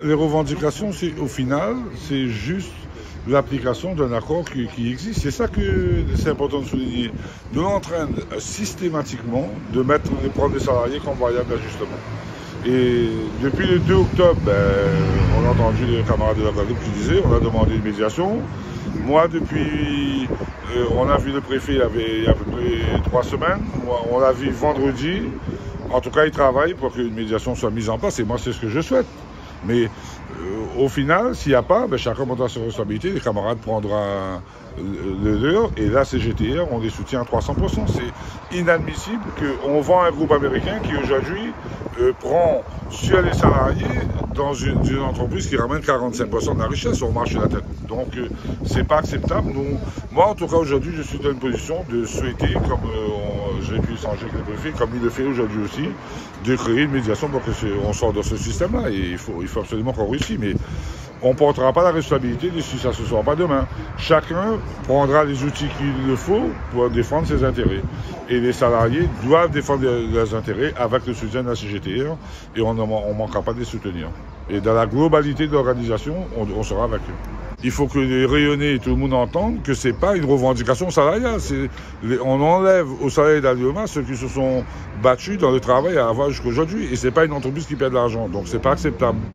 les revendications, au final, c'est juste l'application d'un accord qui existe. C'est ça que c'est important de souligner. Nous sommes en train systématiquement de prendre les salariés comme variable d'ajustement. Et depuis le 2 octobre, on a entendu les camarades de la Guadeloupe qui disaient, on a demandé une médiation. Moi, depuis, on a vu le préfet il y a à peu près 3 semaines. Moi, on l'a vu vendredi. En tout cas, il travaille pour qu'une médiation soit mise en place. Et moi, c'est ce que je souhaite. Mais au final, s'il n'y a pas, chacun prendra ses responsabilités, les camarades prendront le leur, et là, CGTR, on les soutient à 300%. C'est inadmissible qu'on vend un groupe américain qui aujourd'hui prend sur les salariés dans une entreprise qui ramène 45% de la richesse au marché de la tête. Donc, c'est pas acceptable. Moi, en tout cas, aujourd'hui, je suis dans une position de souhaiter, comme j'ai pu échanger avec le préfet, comme il le fait aujourd'hui aussi, de créer une médiation pour qu'on sorte de ce système-là. Et il faut absolument qu'on réussisse. Mais on ne portera pas la responsabilité de si ça ne se sera pas demain. Chacun prendra les outils qu'il le faut pour défendre ses intérêts. Et les salariés doivent défendre leurs intérêts avec le soutien de la CGTR et on ne manquera pas de les soutenir. Et dans la globalité de l'organisation, on sera avec eux. Il faut que les rayonnés et tout le monde entende que ce n'est pas une revendication salariale. On enlève au salarié d'Alioma ceux qui se sont battus dans le travail à avoir jusqu'à aujourd'hui. Et ce n'est pas une entreprise qui perd de l'argent. Donc ce n'est pas acceptable.